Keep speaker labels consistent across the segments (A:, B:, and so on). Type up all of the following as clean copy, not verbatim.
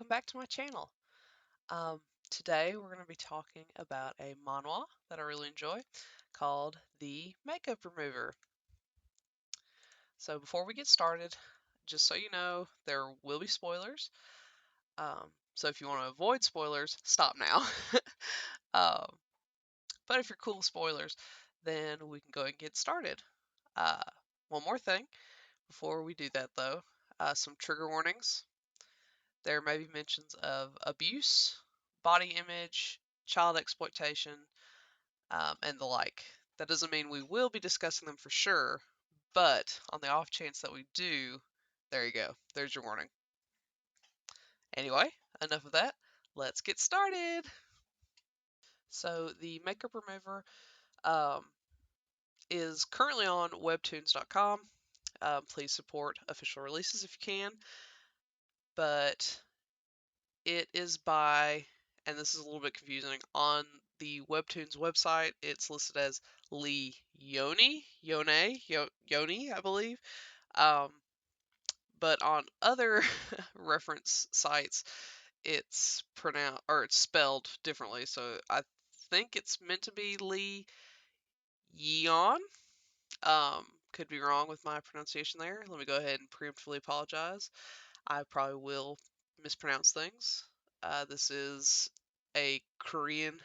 A: welcome back to my channel. Um, Today we're going to be talking about a manhwa that I really enjoy called The Makeup Remover. So before we get started, just so you know, there will be spoilers. So if you want to avoid spoilers, stop now. um, but if you're cool with spoilers, then we can go ahead and get started. Uh, One more thing before we do that though, some trigger warnings. There may be mentions of abuse, body image, child exploitation, and the like. That doesn't mean we will be discussing them for sure, but on the off chance that we do, there you go. There's your warning. Anyway, enough of that. Let's get started. So, the Makeup Remover um, is currently on webtoons.com. Please support official releases if you can. But it is by, and this is a little bit confusing, on the Webtoons website, it's listed as Lee Yoni, I believe. Um, but on other reference sites, it's pronounced or it's spelled differently. So I think it's meant to be Lee Yeon. Could be wrong with my pronunciation there. Let me go ahead and preemptively apologize. I probably will mispronounce things. This is a Korean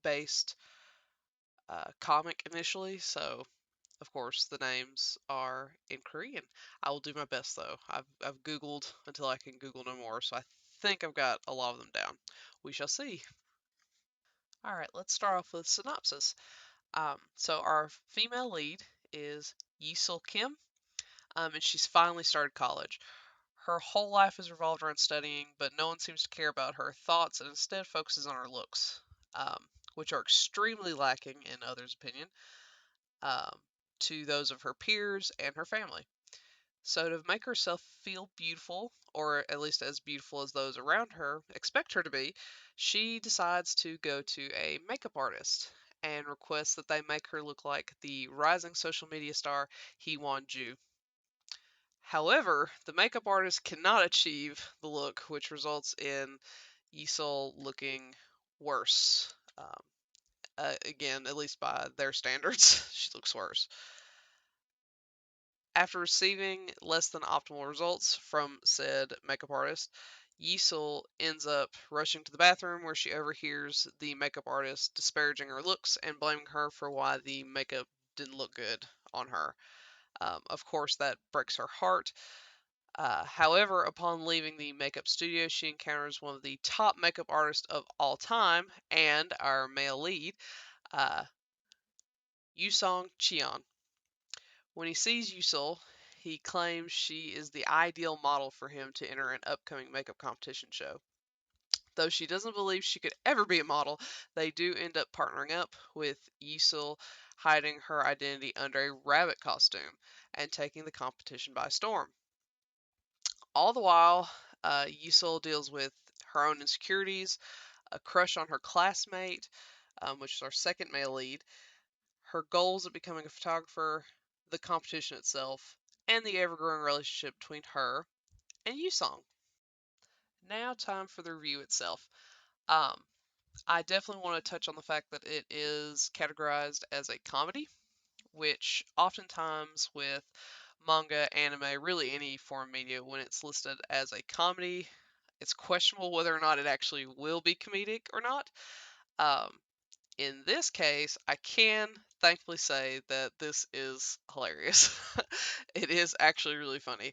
A: based comic initially, so of course the names are in Korean. I will do my best though. I've Googled until I can Google no more, so I think I've got a lot of them down. We shall see. Alright, let's start off with synopsis. So our female lead is Yisul Kim, and she's finally started college. Her whole life is revolved around studying, but no one seems to care about her thoughts and instead focuses on her looks, which are extremely lacking, in others' opinion, um, to those of her peers and her family. So, to make herself feel beautiful, or at least as beautiful as those around her expect her to be, she decides to go to a makeup artist and requests that they make her look like the rising social media star Hee Ju. However, the makeup artist cannot achieve the look, which results in Yisol looking worse. Again, at least by their standards, she looks worse. After receiving less than optimal results from said makeup artist, Yisol ends up rushing to the bathroom where she overhears the makeup artist disparaging her looks and blaming her for why the makeup didn't look good on her. Of course, that breaks her heart. However, upon leaving the makeup studio, she encounters one of the top makeup artists of all time and our male lead, uh, Yusong Cheon. When he sees Yusul, he claims she is the ideal model for him to enter an upcoming makeup competition show. Though she doesn't believe she could ever be a model, they do end up partnering up, with Yusul hiding her identity under a rabbit costume and taking the competition by storm. All the while, Yusul deals with her own insecurities, a crush on her classmate, which is our second male lead, her goals of becoming a photographer, the competition itself, and the ever-growing relationship between her and Yusong. Now, time for the review itself. Um, I definitely want to touch on the fact that it is categorized as a comedy, which oftentimes with manga, anime, really any form of media, when it's listed as a comedy, it's questionable whether or not it actually will be comedic or not. Um, in this case, I can thankfully say that this is hilarious. It is actually really funny.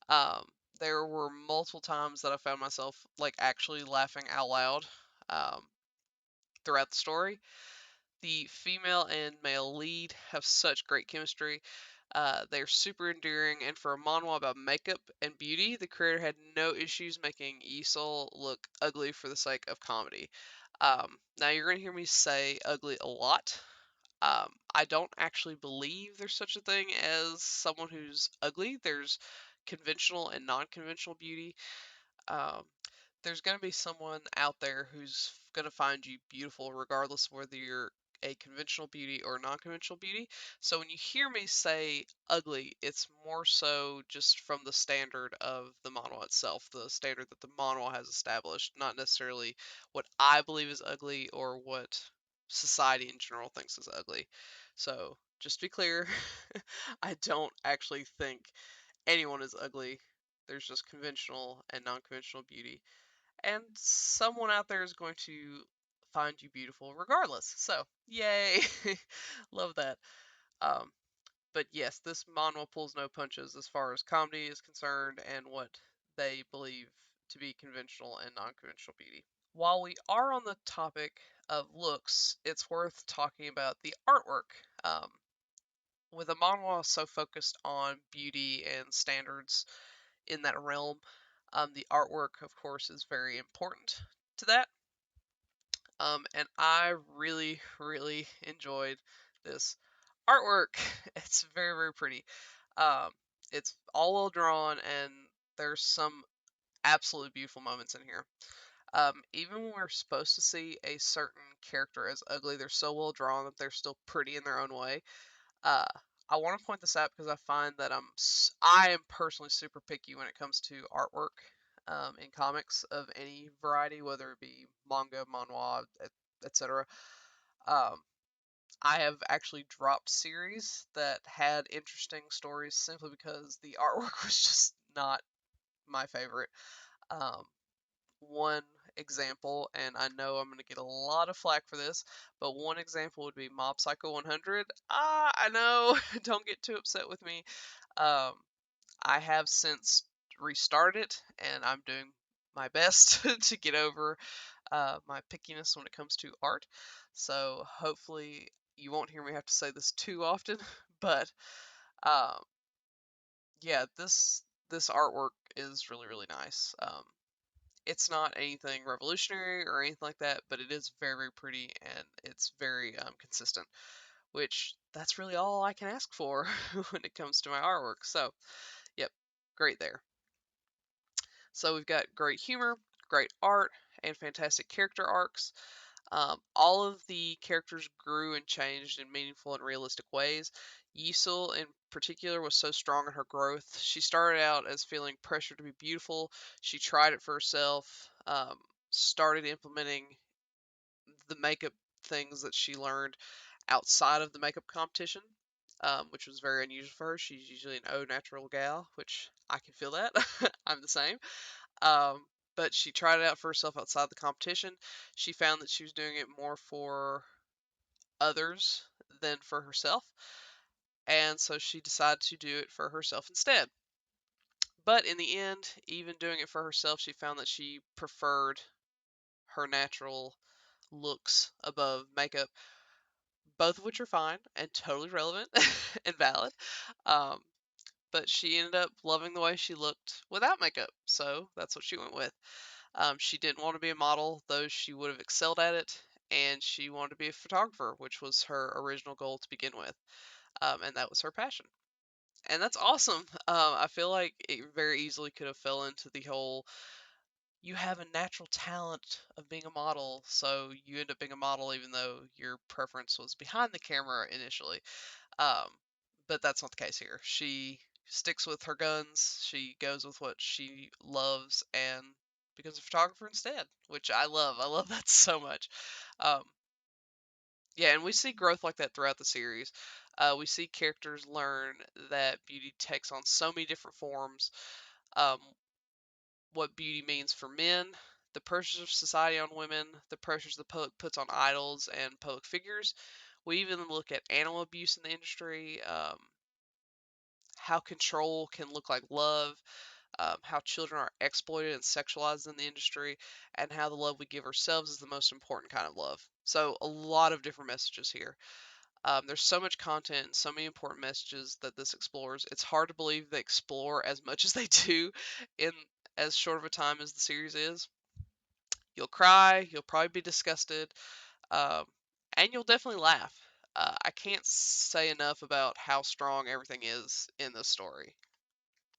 A: Um, there were multiple times that I found myself like actually laughing out loud um, throughout the story. The female and male lead have such great chemistry. They're super endearing, and for a manhwa about makeup and beauty, the creator had no issues making Isol look ugly for the sake of comedy. Now, you're going to hear me say ugly a lot. I don't actually believe there's such a thing as someone who's ugly. There's conventional and non conventional beauty. Um, there's going to be someone out there who's going to find you beautiful regardless of whether you're a conventional beauty or non-conventional beauty. So when you hear me say ugly, it's more so just from the standard of the manhwa itself, the standard that the manhwa has established, not necessarily what I believe is ugly or what society in general thinks is ugly. So just to be clear, I don't actually think anyone is ugly. There's just conventional and non-conventional beauty. And someone out there is going to find you beautiful regardless. So, yay! Love that. Um, but yes, this manhwa pulls no punches as far as comedy is concerned and what they believe to be conventional and non-conventional beauty. While we are on the topic of looks, it's worth talking about the artwork. Um, with a manhwa so focused on beauty and standards in that realm, the artwork, of course, is very important to that. And I really, really enjoyed this artwork. It's very, very pretty. Um, it's all well drawn, and there's some absolutely beautiful moments in here. Even when we're supposed to see a certain character as ugly, they're so well drawn that they're still pretty in their own way. Uh, I want to point this out because I find that I am personally super picky when it comes to artwork in comics of any variety, whether it be manga, manhwa, etc. Um, I have actually dropped series that had interesting stories simply because the artwork was just not my favorite. Um, one example, and I know I'm going to get a lot of flack for this, but one example would be Mob Psycho 100. I know, don't get too upset with me. Um, I have since restarted it, and I'm doing my best to get over my pickiness when it comes to art. So hopefully you won't hear me have to say this too often, but um, yeah, this artwork is really really nice. It's not anything revolutionary or anything like that, but it is very, very pretty and it's very consistent, which that's really all I can ask for when it comes to my artwork. So, yep, great there. So we've got great humor, great art, and fantastic character arcs. All of the characters grew and changed in meaningful and realistic ways. Yisul, in particular, was so strong in her growth. She started out as feeling pressure to be beautiful. She tried it for herself, started implementing the makeup things that she learned outside of the makeup competition, which was very unusual for her. She's usually an au natural gal, which I can feel that. I'm the same. Um, but she tried it out for herself outside the competition. She found that she was doing it more for others than for herself, and so she decided to do it for herself instead. But in the end, even doing it for herself, she found that she preferred her natural looks above makeup, both of which are fine and totally relevant and valid. Um, but she ended up loving the way she looked without makeup, so that's what she went with. She didn't want to be a model, though she would have excelled at it, and she wanted to be a photographer, which was her original goal to begin with, and that was her passion. And that's awesome. I feel like it very easily could have fell into the whole you have a natural talent of being a model, so you end up being a model even though your preference was behind the camera initially. Um, but that's not the case here. She sticks with her guns. She goes with what she loves and becomes a photographer instead, which I love. I love that so much. Um, yeah, and we see growth like that throughout the series. We see characters learn that beauty takes on so many different forms. Um, what beauty means for men, the pressures of society on women, the pressures the public puts on idols and public figures. We even look at animal abuse in the industry, how control can look like love, how children are exploited and sexualized in the industry, and how the love we give ourselves is the most important kind of love. So, a lot of different messages here. There's so much content and so many important messages that this explores. It's hard to believe they explore as much as they do in as short of a time as the series is. You'll cry, you'll probably be disgusted, um, and you'll definitely laugh. I can't say enough about how strong everything is in this story.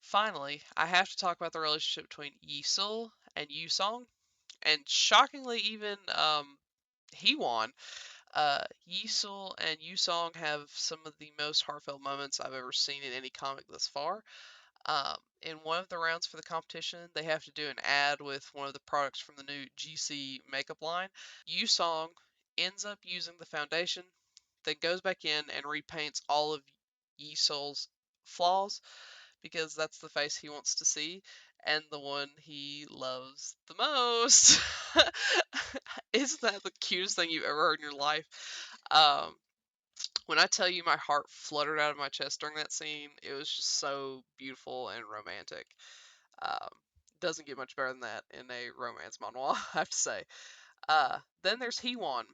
A: Finally, I have to talk about the relationship between Yisul and Yusong, and shockingly, even Hee-won. Yisul and Yusong have some of the most heartfelt moments I've ever seen in any comic thus far. In one of the rounds for the competition, they have to do an ad with one of the products from the new GC makeup line. Yusong ends up using the foundation, then goes back in and repaints all of Yisul's flaws because that's the face he wants to see and the one he loves the most. Isn't that the cutest thing you've ever heard in your life? Um, when I tell you my heart fluttered out of my chest during that scene, it was just so beautiful and romantic. Um, doesn't get much better than that in a romance manhwa, I have to say. Then there's Hee-won.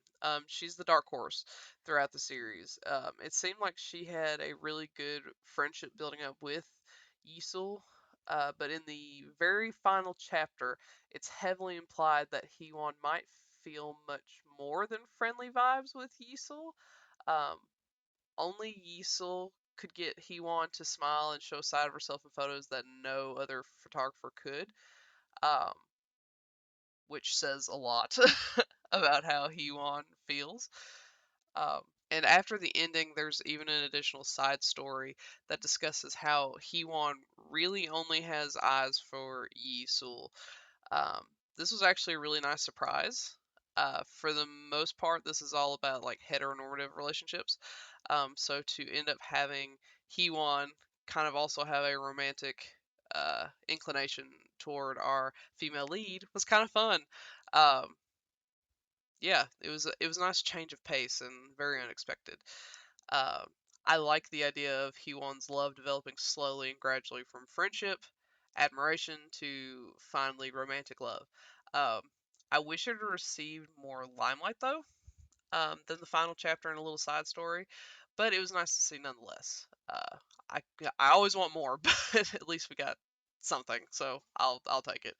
A: She's the dark horse throughout the series. It seemed like she had a really good friendship building up with Yisul, but in the very final chapter, it's heavily implied that Hee-won might feel much more than friendly vibes with Yisul. Um, Only Yisul could get Hee-won to smile and show a side of herself in photos that no other photographer could. Um, which says a lot about how Hee-won feels. Um, and after the ending, there's even an additional side story that discusses how Hee-won really only has eyes for Yi-sul. Um, this was actually a really nice surprise. For the most part, this is all about like heteronormative relationships. So to end up having Hee-won kind of also have a romantic inclination toward our female lead was kind of fun. Um, yeah, it was a nice change of pace and very unexpected. Um, I like the idea of Hee-won's love developing slowly and gradually from friendship, admiration to finally romantic love. Um, I wish it had received more limelight though, than the final chapter and a little side story, but it was nice to see nonetheless. I I always want more, but at least we got something, so I'll take it.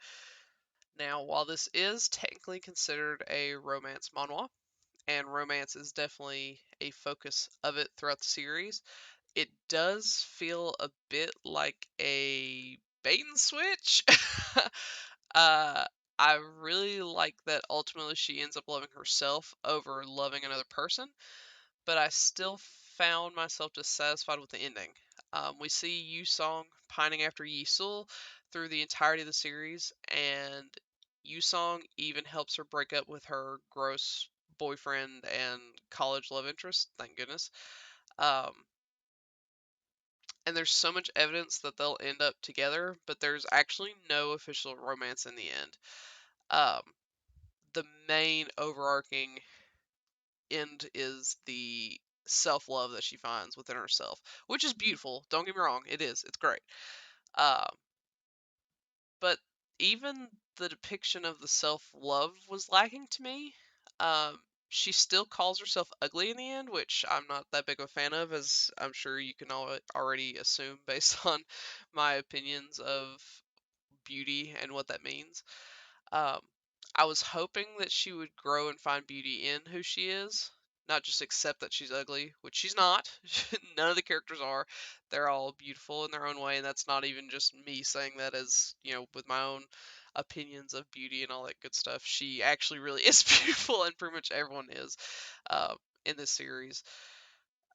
A: Now, while this is technically considered a romance manhwa, and romance is definitely a focus of it throughout the series, it does feel a bit like a bait and switch. uh, I really like that ultimately she ends up loving herself over loving another person, but I still found myself dissatisfied with the ending. We see Yu Song pining after Yi Sul through the entirety of the series, and Yu Song even helps her break up with her gross boyfriend and college love interest. Thank goodness. Um, and there's so much evidence that they'll end up together, but there's actually no official romance in the end. Um, the main overarching end is the self love that she finds within herself, which is beautiful. Don't get me wrong, it is. It's great. Um, but even the depiction of the self love was lacking to me. Um, she still calls herself ugly in the end, which I'm not that big of a fan of, as I'm sure you can already assume based on my opinions of beauty and what that means. Um, I was hoping that she would grow and find beauty in who she is, not just accept that she's ugly, which she's not. None of the characters are. They're all beautiful in their own way, and that's not even just me saying that as, with my own opinions of beauty and all that good stuff. She actually really is beautiful, and pretty much everyone is uh, in this series.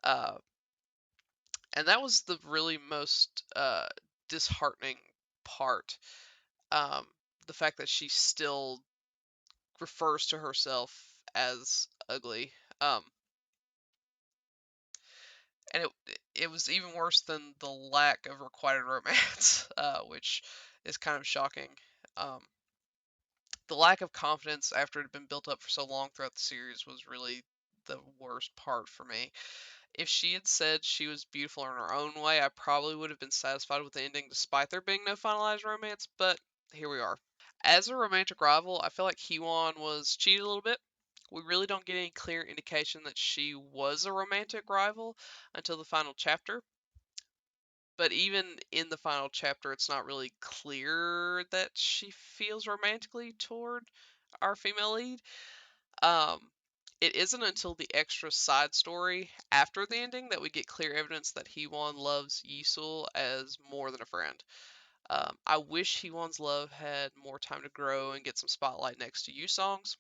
A: Uh, and that was the really most disheartening part. Um, the fact that she still refers to herself as ugly. Um, and it was even worse than the lack of requited romance, which is kind of shocking. Um, the lack of confidence after it had been built up for so long throughout the series was really the worst part for me. If she had said she was beautiful in her own way, I probably would have been satisfied with the ending despite there being no finalized romance, but here we are. As a romantic rival, I feel like Hee-won was cheated a little bit. We really don't get any clear indication that she was a romantic rival until the final chapter. But even in the final chapter, it's not really clear that she feels romantically toward our female lead. Um, it isn't until the extra side story after the ending that we get clear evidence that Hee-won loves Yisul as more than a friend. I wish Hee-won's love had more time to grow and get some spotlight next to Yu Song's.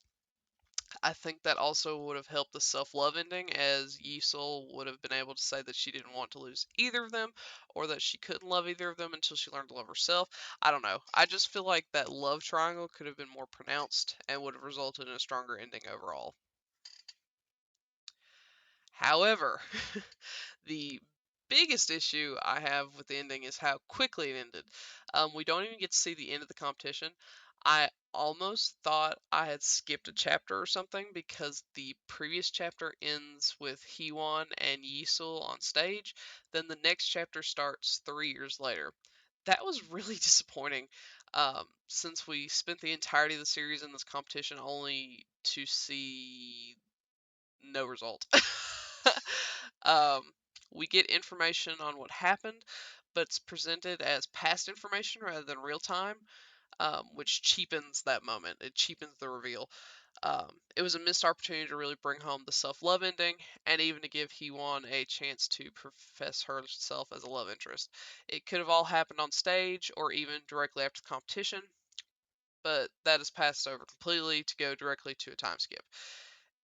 A: I think that also would have helped the self-love ending, as Yisul would have been able to say that she didn't want to lose either of them, or that she couldn't love either of them until she learned to love herself. I don't know. I just feel like that love triangle could have been more pronounced and would have resulted in a stronger ending overall. However, the biggest issue I have with the ending is how quickly it ended. We don't even get to see the end of the competition. I almost thought I had skipped a chapter or something because the previous chapter ends with Heewon and Yisul on stage. Then the next chapter starts 3 years later. That was really disappointing, since we spent the entirety of the series in this competition only to see no result. um, we get information on what happened, but it's presented as past information rather than real time, which cheapens that moment. It cheapens the reveal. It was a missed opportunity to really bring home the self-love ending, and even to give Hee-won a chance to profess herself as a love interest. It could have all happened on stage or even directly after the competition, but that is passed over completely to go directly to a time skip.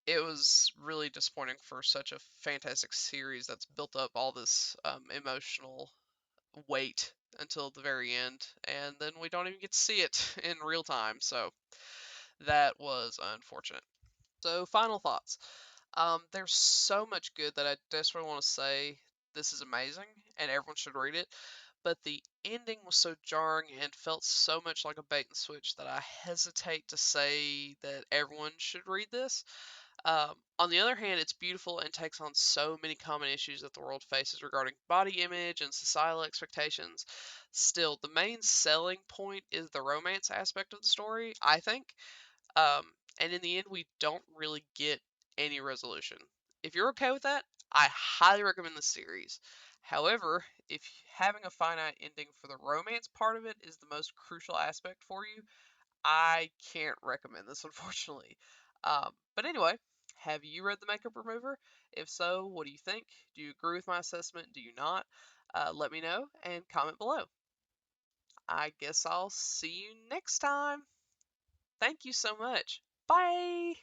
A: It was really disappointing for such a fantastic series that's built up all this emotional weight until the very end, and then we don't even get to see it in real time. So that was unfortunate. So final thoughts. There's so much good that I desperately want to say this is amazing and everyone should read it, but the ending was so jarring and felt so much like a bait and switch that I hesitate to say that everyone should read this. On the other hand, it's beautiful and takes on so many common issues that the world faces regarding body image and societal expectations. Still, the main selling point is the romance aspect of the story, I think. Um, and in the end, we don't really get any resolution. If you're okay with that, I highly recommend the series. However, if having a finite ending for the romance part of it is the most crucial aspect for you, I can't recommend this, unfortunately. But anyway, have you read The Makeup Remover? If so, what do you think? Do you agree with my assessment? Do you not? Let me know and comment below. I guess I'll see you next time. Thank you so much. Bye!